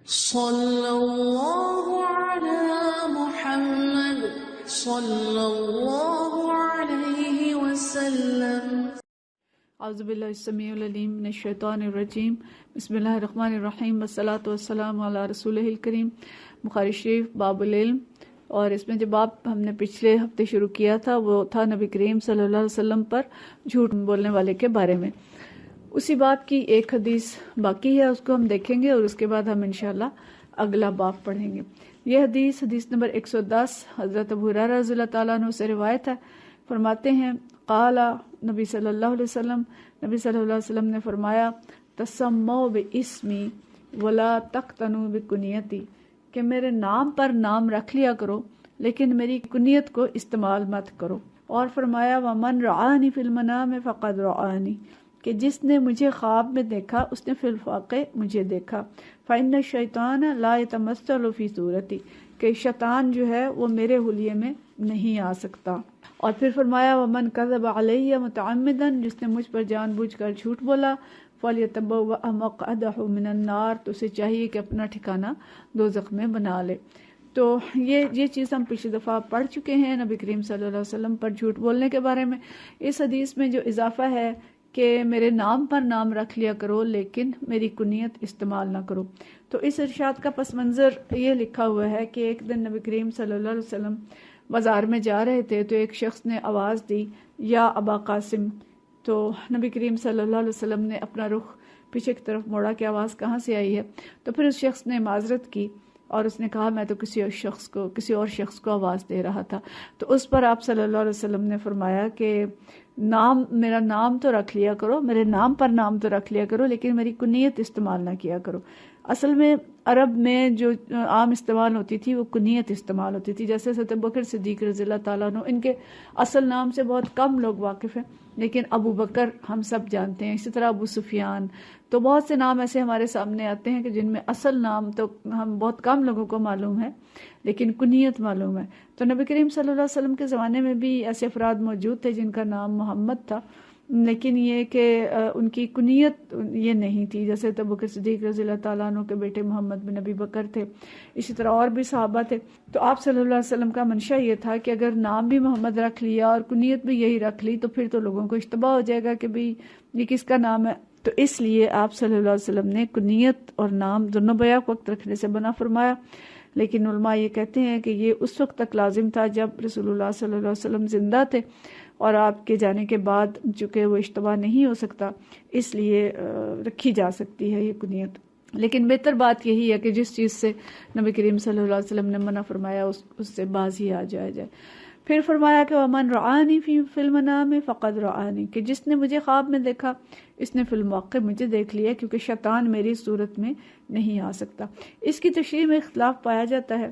صلی اللہ علی محمد صلی اللہ علیہ وسلم۔ اعوذ باللہ السمیع العلیم من الشیطان الرجیم، بسم اللہ الرحمن الرحیم، والصلاۃ والسلام علی رسولہ الکریم۔ بخاری شریف باب العلم، اور اس میں جو باب ہم نے پچھلے ہفتے شروع کیا تھا وہ تھا نبی کریم صلی اللہ علیہ وسلم پر جھوٹ بولنے والے کے بارے میں۔ اسی باب کی ایک حدیث باقی ہے، اس کو ہم دیکھیں گے اور اس کے بعد ہم انشاءاللہ اگلا باب پڑھیں گے۔ یہ حدیث نمبر 110 حضرت ابو ہریرہ رضی اللہ تعالیٰ عنہ سے روایت ہے۔ فرماتے ہیں قال نبی صلی اللہ علیہ وسلم، نبی صلی اللہ علیہ وسلم نے فرمایا تسموا باسمی ولا تقتنوا بکنیتی، کہ میرے نام پر نام رکھ لیا کرو لیکن میری کنیت کو استعمال مت کرو۔ اور فرمایا ومن رعانی فی المنام فقد رعانی، کہ جس نے مجھے خواب میں دیکھا اس نے فی الواقع مجھے دیکھا۔ فإن الشیطان لا يتمثل فی صورتی، کہ شیطان جو ہے وہ میرے حلیے میں نہیں آ سکتا۔ اور پھر فرمایا ومن کذب علیہ متعمدا، جس نے مجھ پر جان بوجھ کر جھوٹ بولا، فلیتبوأ مقعدہ من النار، تو اسے چاہیے کہ اپنا ٹھکانہ دوزخ میں بنا لے۔ تو یہ چیز ہم پچھلی دفعہ پڑھ چکے ہیں نبی کریم صلی اللہ علیہ وسلم پر جھوٹ بولنے کے بارے میں۔ اس حدیث میں جو اضافہ ہے کہ میرے نام پر نام رکھ لیا کرو لیکن میری کنیت استعمال نہ کرو، تو اس ارشاد کا پس منظر یہ لکھا ہوا ہے کہ ایک دن نبی کریم صلی اللہ علیہ وسلم بازار میں جا رہے تھے تو ایک شخص نے آواز دی یا ابا قاسم، تو نبی کریم صلی اللہ علیہ وسلم نے اپنا رخ پیچھے کی طرف موڑا کہ آواز کہاں سے آئی ہے، تو پھر اس شخص نے معذرت کی اور اس نے کہا میں تو کسی اور شخص کو آواز دے رہا تھا۔ تو اس پر آپ صلی اللہ علیہ وسلم نے فرمایا کہ میرا نام تو رکھ لیا کرو، میرے نام پر نام تو رکھ لیا کرو لیکن میری کنیت استعمال نہ کیا کرو۔ اصل میں عرب میں جو عام استعمال ہوتی تھی وہ کنیت استعمال ہوتی تھی، جیسے حضرت ابوبکر صدیق رضی اللہ تعالیٰ عنہ، ان کے اصل نام سے بہت کم لوگ واقف ہیں لیکن ابو بکر ہم سب جانتے ہیں، اسی طرح ابو سفیان، تو بہت سے نام ایسے ہمارے سامنے آتے ہیں کہ جن میں اصل نام تو ہم بہت کم لوگوں کو معلوم ہے لیکن کنیت معلوم ہے۔ تو نبی کریم صلی اللہ علیہ وسلم کے زمانے میں بھی ایسے افراد موجود تھے جن کا نام محمد تھا لیکن یہ کہ ان کی کنیت یہ نہیں تھی، جیسے ابو بکر صدیق رضی اللہ تعالیٰ عنہ کے بیٹے محمد بن ابی بکر تھے، اسی طرح اور بھی صحابہ تھے۔ تو آپ صلی اللہ علیہ وسلم کا منشا یہ تھا کہ اگر نام بھی محمد رکھ لیا اور کنیت بھی یہی رکھ لی تو پھر تو لوگوں کو اشتباہ ہو جائے گا کہ بھی یہ کس کا نام ہے، تو اس لیے آپ صلی اللہ علیہ وسلم نے کنیت اور نام دونوں بیک وقت رکھنے سے منع فرمایا۔ لیکن علماء یہ کہتے ہیں کہ یہ اس وقت تک لازم تھا جب رسول اللہ صلی اللہ علیہ وسلم زندہ تھے، اور آپ کے جانے کے بعد چونکہ وہ اشتباہ نہیں ہو سکتا اس لیے رکھی جا سکتی ہے یہ کنیت۔ لیکن بہتر بات یہی ہے کہ جس چیز سے نبی کریم صلی اللہ علیہ وسلم نے منع فرمایا اس سے باز ہی آ جائے۔ پھر فرمایا کہ ومن رعانی فی المنام فقد رعانی، کہ جس نے مجھے خواب میں دیکھا اس نے فی الواقع مجھے دیکھ لیا، کیونکہ شیطان میری صورت میں نہیں آ سکتا۔ اس کی تشریح میں اختلاف پایا جاتا ہے،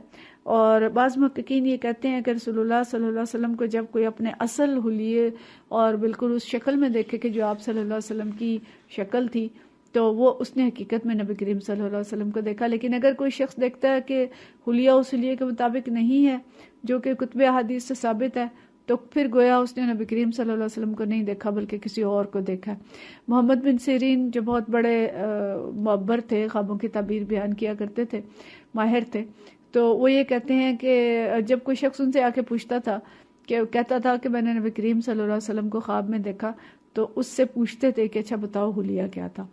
اور بعض محققین یہ کہتے ہیں کہ رسول اللہ صلی اللہ علیہ وسلم کو جب کوئی اپنے اصل حلیے اور بالکل اس شکل میں دیکھے کہ جو آپ صلی اللہ علیہ وسلم کی شکل تھی تو وہ اس نے حقیقت میں نبی کریم صلی اللہ علیہ وسلم کو دیکھا۔ لیکن اگر کوئی شخص دیکھتا ہے کہ حلیہ اس حلیے کے مطابق نہیں ہے جو کہ کتب احادیث سے ثابت ہے تو پھر گویا اس نے نبی کریم صلی اللہ علیہ وسلم کو نہیں دیکھا بلکہ کسی اور کو دیکھا۔ محمد بن سیرین جو بہت بڑے معبر تھے، خوابوں کی تعبیر بیان کیا کرتے تھے، ماہر تھے، تو وہ یہ کہتے ہیں کہ جب کوئی شخص ان سے آ کے پوچھتا تھا کہ کہتا تھا کہ میں نے نبی کریم صلی اللہ علیہ وسلم کو خواب میں دیکھا، تو اس سے پوچھتے تھے کہ اچھا بتاؤ حلیہ کیا تھا،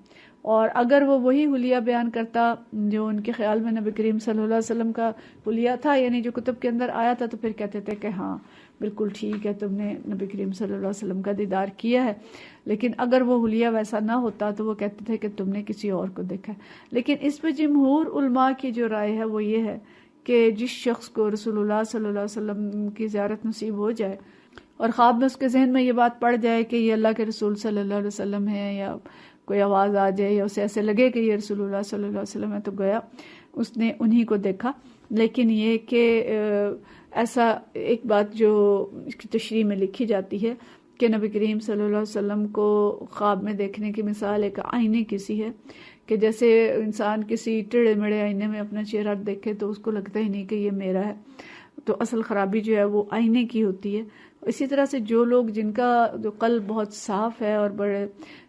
اور اگر وہ وہی حلیہ بیان کرتا جو ان کے خیال میں نبی کریم صلی اللہ علیہ وسلم کا حلیہ تھا، یعنی جو کتب کے اندر آیا تھا، تو پھر کہتے تھے کہ ہاں بالکل ٹھیک ہے، تم نے نبی کریم صلی اللہ علیہ وسلم کا دیدار کیا ہے۔ لیکن اگر وہ حلیہ ویسا نہ ہوتا تو وہ کہتے تھے کہ تم نے کسی اور کو دیکھا ہے۔ لیکن اس پہ جمہور علماء کی جو رائے ہے وہ یہ ہے کہ جس شخص کو رسول اللہ صلی اللہ علیہ وسلم کی زیارت نصیب ہو جائے اور خواب میں اس کے ذہن میں یہ بات پڑ جائے کہ یہ اللہ کے رسول صلی اللہ علیہ وسلم ہے، یا کوئی آواز آ جائے یا اسے ایسے لگے کہ یہ رسول اللہ صلی اللہ علیہ وسلم ہے، تو گویا اس نے انہی کو دیکھا۔ لیکن یہ کہ ایسا ایک بات جو اس کی تشریح میں لکھی جاتی ہے کہ نبی کریم صلی اللہ علیہ وسلم کو خواب میں دیکھنے کی مثال ایک آئینے کی سی ہے، کہ جیسے انسان کسی ٹیڑھے میڑھے آئینے میں اپنا چہرہ دیکھے تو اس کو لگتا ہی نہیں کہ یہ میرا ہے، تو اصل خرابی جو ہے وہ آئینے کی ہوتی ہے۔ اسی طرح سے جو لوگ جن کا جو قلب بہت صاف ہے اور بڑے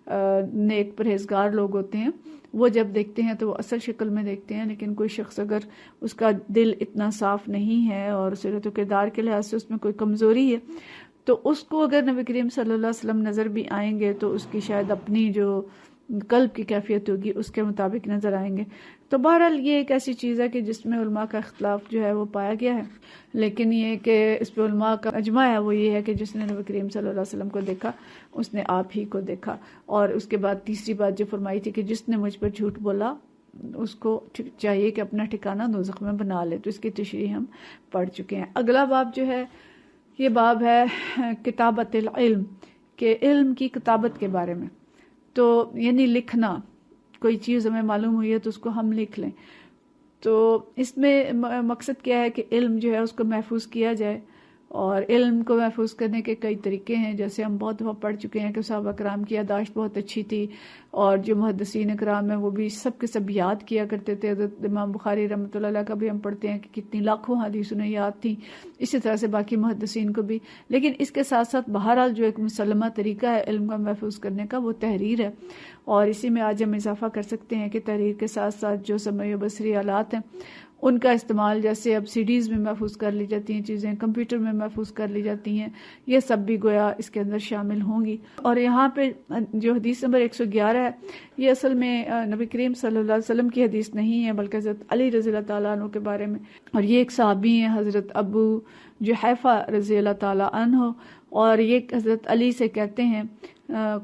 نیک پرہیزگار لوگ ہوتے ہیں وہ جب دیکھتے ہیں تو وہ اصل شکل میں دیکھتے ہیں، لیکن کوئی شخص اگر اس کا دل اتنا صاف نہیں ہے اور صورت و کردار کے لحاظ سے اس میں کوئی کمزوری ہے تو اس کو اگر نبی کریم صلی اللہ علیہ وسلم نظر بھی آئیں گے تو اس کی شاید اپنی جو قلب کی کیفیت ہوگی اس کے مطابق نظر آئیں گے۔ تو بہرحال یہ ایک ایسی چیز ہے کہ جس میں علماء کا اختلاف جو ہے وہ پایا گیا ہے، لیکن یہ کہ اس پہ علماء کا اجماع ہے وہ یہ ہے کہ جس نے نبی کریم صلی اللہ علیہ وسلم کو دیکھا اس نے آپ ہی کو دیکھا۔ اور اس کے بعد تیسری بات جو فرمائی تھی کہ جس نے مجھ پر جھوٹ بولا اس کو چاہیے کہ اپنا ٹھکانہ دوزخ میں بنا لے، تو اس کی تشریح ہم پڑھ چکے ہیں۔ اگلا باب جو ہے یہ باب ہے کتابت العلم، کہ علم کی کتابت کے بارے میں، تو یعنی لکھنا، کوئی چیز ہمیں معلوم ہوئی ہے تو اس کو ہم لکھ لیں۔ تو اس میں مقصد کیا ہے کہ علم جو ہے اس کو محفوظ کیا جائے، اور علم کو محفوظ کرنے کے کئی طریقے ہیں، جیسے ہم بہت دفعہ پڑھ چکے ہیں کہ صحابہ کرام کی یادداشت بہت اچھی تھی، اور جو محدثین کرام ہیں وہ بھی سب کے سب یاد کیا کرتے تھے۔ حضرت امام بخاری رحمۃ اللہ علیہ کا بھی ہم پڑھتے ہیں کہ کتنی لاکھوں حدیث انہیں یاد تھیں، اسی طرح سے باقی محدثین کو بھی۔ لیکن اس کے ساتھ ساتھ بہرحال جو ایک مسلمہ طریقہ ہے علم کا محفوظ کرنے کا وہ تحریر ہے، اور اسی میں آج ہم اضافہ کر سکتے ہیں کہ تحریر کے ساتھ ساتھ جو سمعی و بصری آلات ہیں ان کا استعمال، جیسے اب CDs میں محفوظ کر لی جاتی ہیں چیزیں، کمپیوٹر میں محفوظ کر لی جاتی ہیں، یہ سب بھی گویا اس کے اندر شامل ہوں گی۔ اور یہاں پہ جو حدیث نمبر 111 ہے یہ اصل میں نبی کریم صلی اللہ علیہ وسلم کی حدیث نہیں ہے بلکہ حضرت علی رضی اللہ تعالیٰ عنہ کے بارے میں، اور یہ ایک صحابی ہیں حضرت ابو جحیفہ رضی اللہ تعالیٰ عنہ، اور یہ حضرت علی سے کہتے ہیں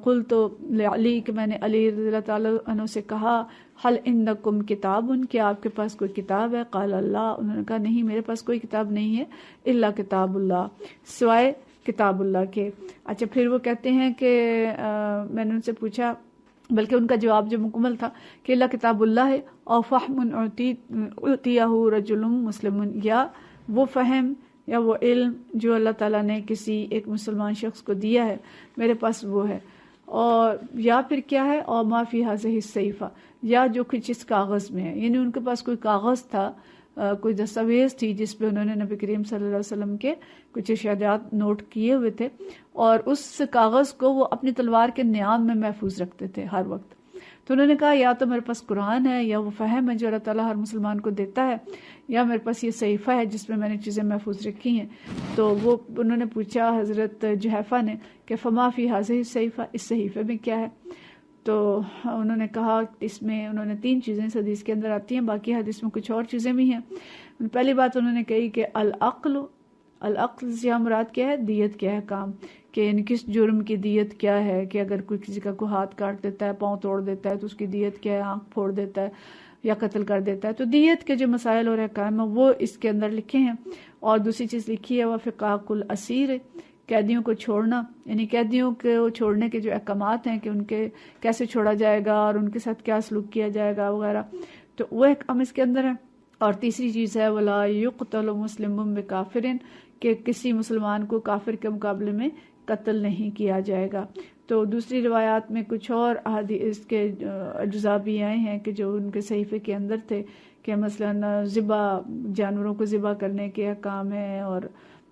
قلت لعلی، کہ میں نے علی رضی اللہ تعالیٰ عنہ سے کہا حل عندکم کتاب، کیا آپ کے پاس کوئی کتاب ہے؟ قال اللہ، انہوں نے کہا نہیں میرے پاس کوئی کتاب نہیں ہے، الا کتاب اللہ، سوائے کتاب اللہ کے۔ اچھا پھر وہ کہتے ہیں کہ میں نے ان سے پوچھا، بلکہ ان کا جواب جو مکمل تھا کہ اللہ کتاب اللہ ہے، اور فہم اعطیہ رجل مسلم، یا وہ فہم یا وہ علم جو اللہ تعالیٰ نے کسی ایک مسلمان شخص کو دیا ہے میرے پاس وہ ہے، اور یا پھر کیا ہے، اور ما فی ہذہ الصحیفہ، یا جو کچھ اس کاغذ میں ہے، یعنی ان کے پاس کوئی کاغذ تھا، کوئی دستاویز تھی جس پہ انہوں نے نبی کریم صلی اللہ علیہ وسلم کے کچھ ارشادات نوٹ کیے ہوئے تھے، اور اس کاغذ کو وہ اپنی تلوار کے نیام میں محفوظ رکھتے تھے ہر وقت۔ تو انہوں نے کہا یا تو میرے پاس قرآن ہے، یا وہ فہم ہے جو اللہ تعالیٰ ہر مسلمان کو دیتا ہے، یا میرے پاس یہ صحیفہ ہے جس میں میں نے چیزیں محفوظ رکھی ہیں۔ تو وہ انہوں نے پوچھا حضرت جحیفہ نے کہ فما فی ہذہ الصحیفہ، اس صحیفے میں کیا ہے؟ تو انہوں نے کہا اس میں، انہوں نے 3 چیزیں اس حدیث کے اندر آتی ہیں، باقی حدیث میں کچھ اور چیزیں بھی ہیں۔ پہلی بات انہوں نے کہی کہ العقل سے مراد کیا ہے؟ دیت کے احکام، کہ یعنی کس جرم کی دیت کیا ہے، کہ اگر کوئی کسی کا کوئی ہاتھ کاٹ دیتا ہے، پاؤں توڑ دیتا ہے تو اس کی دیت کیا ہے، آنکھ پھوڑ دیتا ہے یا قتل کر دیتا ہے، تو دیت کے جو مسائل اور احکام ہیں وہ اس کے اندر لکھے ہیں۔ اور دوسری چیز لکھی ہے وہ فقاق الاسیر، قیدیوں کو چھوڑنا، یعنی قیدیوں کو چھوڑنے کے جو احکامات ہیں کہ ان کے کیسے چھوڑا جائے گا اور ان کے ساتھ کیا سلوک کیا جائے گا وغیرہ، تو وہ احکام اس کے اندر ہے۔ اور تیسری چیز ہے ولا یقتل مسلم بکافر، کہ کسی مسلمان کو کافر کے مقابلے میں قتل نہیں کیا جائے گا۔ تو دوسری روایات میں کچھ اور احادیث کے اجزاء بھی آئے ہیں کہ جو ان کے صحیفے کے اندر تھے، کہ مثلا ذبح، جانوروں کو ذبح کرنے کے احکام ہیں، اور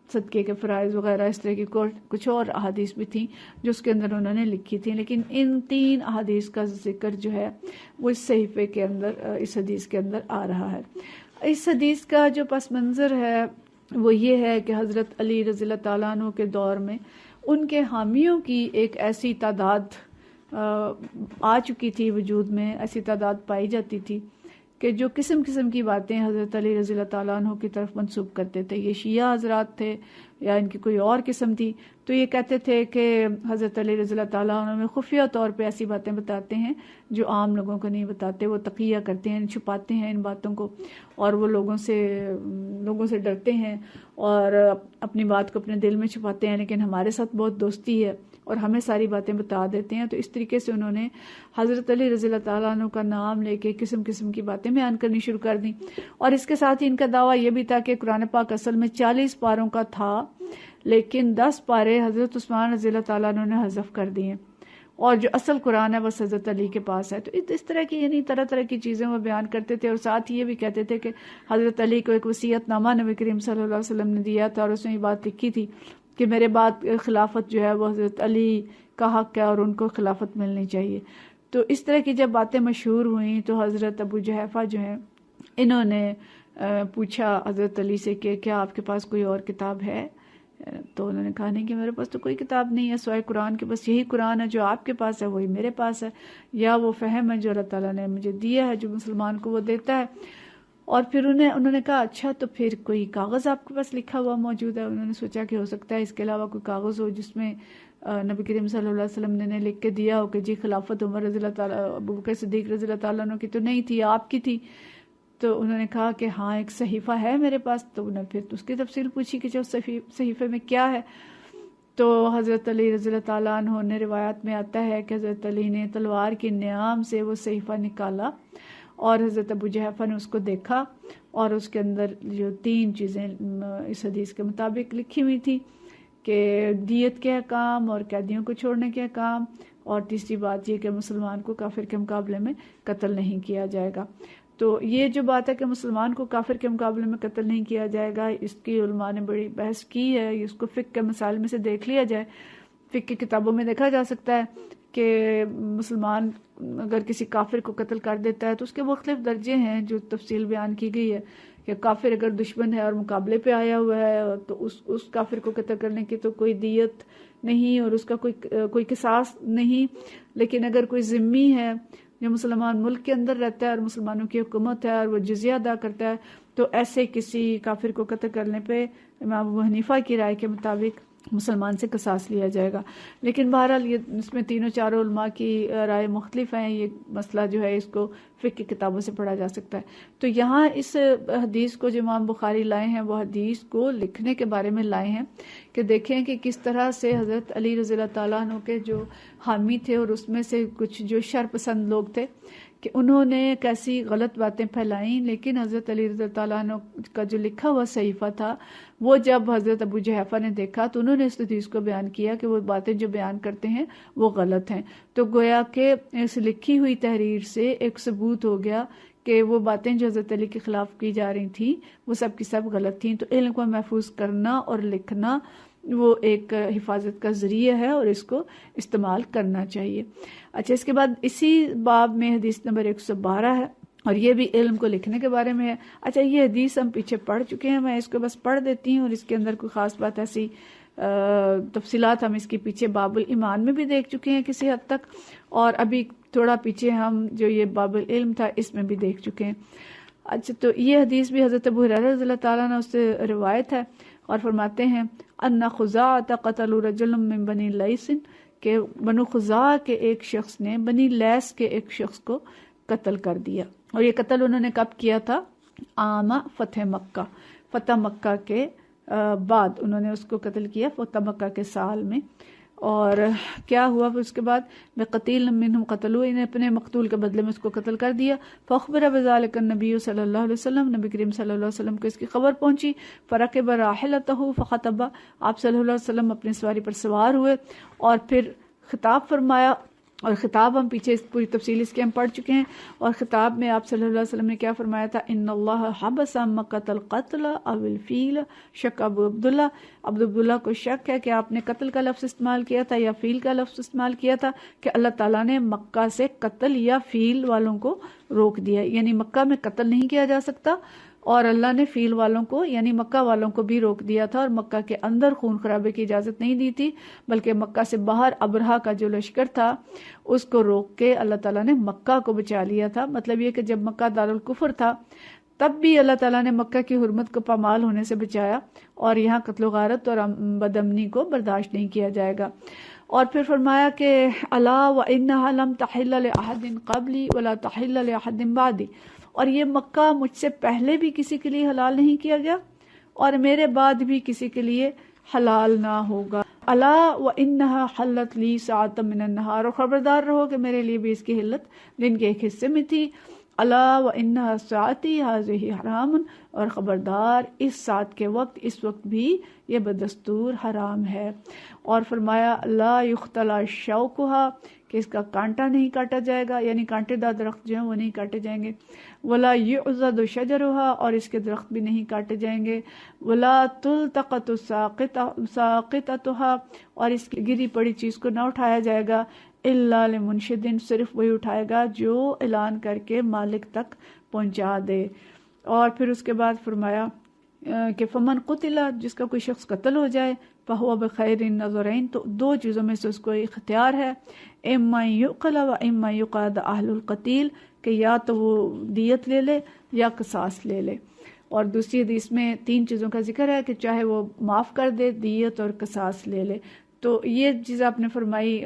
صدقے کے فرائض وغیرہ، اس طرح کی کچھ اور احادیث بھی تھیں جو اس کے اندر انہوں نے لکھی تھیں، لیکن ان 3 احادیث کا ذکر جو ہے وہ اس صحیفے کے اندر، اس حدیث کے اندر آ رہا ہے۔ اس حدیث کا جو پس منظر ہے وہ یہ ہے کہ حضرت علی رضی اللہ تعالیٰ عنہ کے دور میں ان کے حامیوں کی ایک ایسی تعداد آ چکی تھی وجود میں، ایسی تعداد پائی جاتی تھی کہ جو قسم قسم کی باتیں حضرت علی رضی اللہ تعالیٰ عنہ کی طرف منسوب کرتے تھے۔ یہ شیعہ حضرات تھے یا ان کی کوئی اور قسم تھی، تو یہ کہتے تھے کہ حضرت علی رضی اللہ تعالیٰ عنہ میں خفیہ طور پہ ایسی باتیں بتاتے ہیں جو عام لوگوں کو نہیں بتاتے، وہ تقیہ کرتے ہیں، چھپاتے ہیں ان باتوں کو، اور وہ لوگوں سے ڈرتے ہیں اور اپنی بات کو اپنے دل میں چھپاتے ہیں، لیکن ہمارے ساتھ بہت دوستی ہے اور ہمیں ساری باتیں بتا دیتے ہیں۔ تو اس طریقے سے انہوں نے حضرت علی رضی اللہ تعالیٰ عنہ کا نام لے کے قسم قسم کی باتیں بیان کرنی شروع کر دیں، اور اس کے ساتھ ہی ان کا دعویٰ یہ بھی تھا کہ قرآن پاک اصل میں 40 پاروں کا تھا، لیکن 10 پارے حضرت عثمان رضی اللہ تعالیٰ عنہ نے حذف کر دیے، اور جو اصل قرآن ہے بس حضرت علی کے پاس ہے۔ تو اس طرح کی یعنی طرح طرح کی چیزیں وہ بیان کرتے تھے، اور ساتھ ہی یہ بھی کہتے تھے کہ حضرت علی کو ایک وصیت نامہ نبی کریم صلی اللہ علیہ وسلم نے دیا تھا، اور اس میں یہ بات لکھی تھی کہ میرے بعد خلافت جو ہے وہ حضرت علی کا حق ہے اور ان کو خلافت ملنی چاہیے. تو اس طرح کی جب باتیں مشہور ہوئیں تو حضرت ابو جحیفہ جو ہیں انہوں نے پوچھا حضرت علی سے کہ کیا آپ کے پاس کوئی اور کتاب ہے؟ تو انہوں نے کہا نہیں کہ میرے پاس تو کوئی کتاب نہیں ہے سوائے قرآن کے، بس یہی قرآن ہے جو آپ کے پاس ہے وہی میرے پاس ہے، یا وہ فہم ہے جو اللہ تعالیٰ نے مجھے دیا ہے، جو مسلمان کو وہ دیتا ہے. اور پھر انہوں نے کہا اچھا تو پھر کوئی کاغذ آپ کے پاس لکھا ہوا موجود ہے؟ انہوں نے سوچا کہ ہو سکتا ہے اس کے علاوہ کوئی کاغذ ہو جس میں نبی کریم صلی اللہ علیہ وسلم نے لکھ کے دیا ہو کہ جی خلافت عمر رضی اللہ تعالیٰ ابوبکر صدیق رضی اللہ تعالیٰ عنہ کی تو نہیں تھی، آپ کی تھی. تو انہوں نے کہا کہ ہاں ایک صحیفہ ہے میرے پاس. تو انہوں نے پھر اس کی تفصیل پوچھی کہ جو صحیفے میں کیا ہے. تو حضرت علی رضی اللہ تعالیٰ عنہ نے روایات میں آتا ہے کہ حضرت علی نے تلوار کی نیام سے وہ صحیفہ نکالا اور حضرت ابو جحیفہ نے اس کو دیکھا اور اس کے اندر جو 3 چیزیں اس حدیث کے مطابق لکھی ہوئی تھی کہ دیت کے احکام اور قیدیوں کو چھوڑنے کے احکام، اور تیسری بات یہ کہ مسلمان کو کافر کے مقابلے میں قتل نہیں کیا جائے گا. تو یہ جو بات ہے کہ مسلمان کو کافر کے مقابلے میں قتل نہیں کیا جائے گا، اس کی علماء نے بڑی بحث کی ہے. اس کو فقہ کے مسائل میں سے دیکھ لیا جائے، فقہ کی کتابوں میں دیکھا جا سکتا ہے کہ مسلمان اگر کسی کافر کو قتل کر دیتا ہے تو اس کے مختلف درجے ہیں جو تفصیل بیان کی گئی ہے کہ کافر اگر دشمن ہے اور مقابلے پہ آیا ہوا ہے تو اس کافر کو قتل کرنے کی تو کوئی دیت نہیں اور اس کا کوئی قصاص نہیں. لیکن اگر کوئی ذمہ ہے جو مسلمان ملک کے اندر رہتا ہے اور مسلمانوں کی حکومت ہے اور وہ جزیہ ادا کرتا ہے تو ایسے کسی کافر کو قتل کرنے پہ امام ابو حنیفہ کی رائے کے مطابق مسلمان سے قصاص لیا جائے گا. لیکن بہرحال یہ اس میں 3 4 علماء کی رائے مختلف ہیں. یہ مسئلہ جو ہے اس کو فقہ کی کتابوں سے پڑھا جا سکتا ہے. تو یہاں اس حدیث کو جو امام بخاری لائے ہیں وہ حدیث کو لکھنے کے بارے میں لائے ہیں کہ دیکھیں کہ کس طرح سے حضرت علی رضی اللہ تعالیٰ عنہ کے جو حامی تھے اور اس میں سے کچھ جو شر پسند لوگ تھے کہ انہوں نے کیسی غلط باتیں پھیلائیں. لیکن حضرت علی رضی اللہ تعالیٰ عنہ کا جو لکھا ہوا صحیفہ تھا وہ جب حضرت ابو جحیفہ نے دیکھا تو انہوں نے اس حدیث کو بیان کیا کہ وہ باتیں جو بیان کرتے ہیں وہ غلط ہیں. تو گویا کہ اس لکھی ہوئی تحریر سے ایک ثبوت ہو گیا کہ وہ باتیں جو حضرت علی کے خلاف کی جا رہی تھیں وہ سب کی سب غلط تھیں. تو علم کو محفوظ کرنا اور لکھنا وہ ایک حفاظت کا ذریعہ ہے اور اس کو استعمال کرنا چاہیے. اچھا، اس کے بعد اسی باب میں حدیث نمبر 112 ہے اور یہ بھی علم کو لکھنے کے بارے میں ہے. اچھا، یہ حدیث ہم پیچھے پڑھ چکے ہیں، میں اس کو بس پڑھ دیتی ہوں اور اس کے اندر کوئی خاص بات ایسی تفصیلات ہم اس کے پیچھے باب الایمان میں بھی دیکھ چکے ہیں کسی حد تک، اور ابھی تھوڑا پیچھے ہم جو یہ باب العلم تھا اس میں بھی دیکھ چکے ہیں. اچھا، تو یہ حدیث بھی حضرت ابو ہریرہ رضی اللہ تعالیٰ عنہ اس سے روایت ہے اور فرماتے ہیں ان خزاعۃ قتلوا رجلا من بنی لیث کہ بنو خزاعہ کے ایک شخص نے بنی لیث کے ایک شخص کو قتل کر دیا. اور یہ قتل انہوں نے کب کیا تھا؟ عام فتح مکہ، فتح مکہ کے بعد انہوں نے اس کو قتل کیا، فتح مکہ کے سال میں. اور کیا ہوا پھر اس کے بعد؟ بقتیل منہم قتلوا، انہیں اپنے مقتول کے بدلے میں اس کو قتل کر دیا. فاخبر بذلک النبی صلی اللہ علیہ وسلم، نبی کریم صلی اللہ علیہ وسلم کو اس کی خبر پہنچی. فرکب راحلتہ فخطب، آپ صلی اللہ علیہ وسلم اپنی سواری پر سوار ہوئے اور پھر خطاب فرمایا. اور خطاب ہم پیچھے پوری تفصیل اس کے ہم پڑھ چکے ہیں. اور خطاب میں آپ صلی اللہ علیہ وسلم نے کیا فرمایا تھا؟ ان اللہ حبس مکۃ القتل او الفیل، شک ابو عبداللہ کو شک ہے کہ آپ نے قتل کا لفظ استعمال کیا تھا یا فیل کا لفظ استعمال کیا تھا کہ اللہ تعالیٰ نے مکہ سے قتل یا فیل والوں کو روک دیا، یعنی مکہ میں قتل نہیں کیا جا سکتا اور اللہ نے فیل والوں کو یعنی مکہ والوں کو بھی روک دیا تھا. اور مکہ کے اندر خون خرابے کی اجازت نہیں دی تھی بلکہ مکہ سے باہر ابرہہ کا جو لشکر تھا اس کو روک کے اللہ تعالیٰ نے مکہ کو بچا لیا تھا. مطلب یہ کہ جب مکہ دارالکفر تھا تب بھی اللہ تعالیٰ نے مکہ کی حرمت کو پامال ہونے سے بچایا اور یہاں قتل و غارت اور بدامنی کو برداشت نہیں کیا جائے گا. اور پھر فرمایا کہ الا وانھا لم تحل لاحد قبلی ولا تحل لاحد بعدی، اور یہ مکہ مجھ سے پہلے بھی کسی کے لیے حلال نہیں کیا گیا اور میرے بعد بھی کسی کے لیے حلال نہ ہوگا. الا وانھا حلت لی ساعۃ من النہار، اور خبردار رہو کہ میرے لیے بھی اس کی حلت دن کے ایک حصے میں تھی. الا وانها ساعتی هذه حرام، اور خبردار اس ساعت کے وقت، اس وقت بھی یہ بدستور حرام ہے۔ اور فرمایا لا یختلى شوکها، کہ اس کا کانٹا نہیں کاٹا جائے گا، یعنی کانٹے دار درخت جو ہیں وہ نہیں کاٹے جائیں گے، ولا یعضد شجرها، اور اس کے درخت بھی نہیں کاٹے جائیں گے، ولا تلتقط ساقطتها، اور اس کی گری پڑی چیز کو نہ اٹھایا جائے گا، الا لمنشد، صرف وہی اٹھائے گا جو اعلان کر کے مالک تک پہنچا دے۔ اور پھر اس کے بعد فرمایا کہ فمن قتل، جس کا کوئی شخص قتل ہو جائے، فہو بخیر النظرین، تو دو چیزوں میں سے اس کو اختیار ہے، اما یقل و اما یقاد اہل القتیل، کہ یا تو وہ دیت لے لے یا قصاص لے لے۔ اور دوسری حدیث میں 3 چیزوں کا ذکر ہے کہ چاہے وہ معاف کر دے، دیت اور قصاص لے لے۔ تو یہ چیز آپ نے فرمائی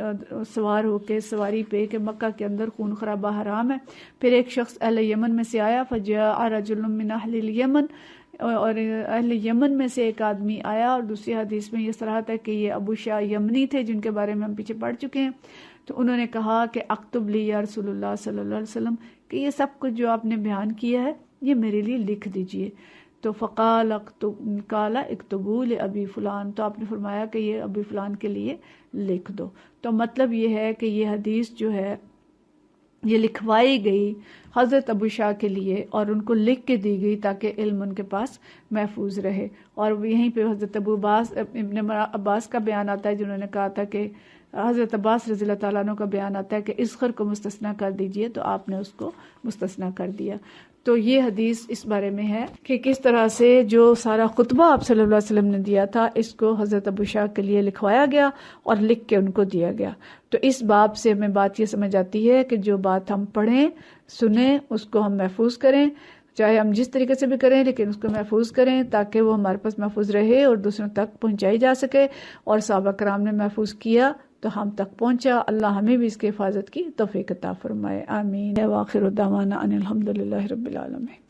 سوار ہو کے سواری پہ کہ مکہ کے اندر خون خرابہ حرام ہے۔ پھر ایک شخص اہل یمن میں سے آیا، فجاء رجل من اہل الیمن، اور اہل یمن میں سے ایک آدمی آیا، اور دوسری حدیث میں یہ صراحت ہے کہ یہ ابو شاہ یمنی تھے جن کے بارے میں ہم پیچھے پڑھ چکے ہیں۔ تو انہوں نے کہا کہ اکتب لی یا رسول اللہ صلی اللہ علیہ وسلم، کہ یہ سب کچھ جو آپ نے بیان کیا ہے یہ میرے لیے لکھ دیجئے۔ تو فقال اکتبوا لابی فلان، تو آپ نے فرمایا کہ یہ ابی فلان کے لیے لکھ دو۔ تو مطلب یہ ہے کہ یہ حدیث جو ہے یہ لکھوائی گئی حضرت ابو شاہ کے لیے، اور ان کو لکھ کے دی گئی تاکہ علم ان کے پاس محفوظ رہے۔ اور یہیں پہ حضرت ابن عباس کا بیان آتا ہے، جنہوں نے کہا تھا کہ حضرت عباس رضی اللہ تعالیٰ عنہ کا بیان آتا ہے کہ اصغر کو مستثنیٰ کر دیجئے، تو آپ نے اس کو مستثنیٰ کر دیا۔ تو یہ حدیث اس بارے میں ہے کہ کس طرح سے جو سارا خطبہ آپ صلی اللہ علیہ وسلم نے دیا تھا اس کو حضرت ابو شاہ کے لیے لکھوایا گیا اور لکھ کے ان کو دیا گیا۔ تو اس باب سے ہمیں بات یہ سمجھ آتی ہے کہ جو بات ہم پڑھیں سنیں اس کو ہم محفوظ کریں، چاہے ہم جس طریقے سے بھی کریں لیکن اس کو محفوظ کریں تاکہ وہ ہمارے پاس محفوظ رہے اور دوسروں تک پہنچائی جا سکے، اور صحابہ کرام نے محفوظ کیا تو ہم تک پہنچا۔ اللہ ہمیں بھی اس کی حفاظت کی توفیق عطا فرمائے، آمین۔ وآخر دعوانا ان الحمد للہ رب العالمین۔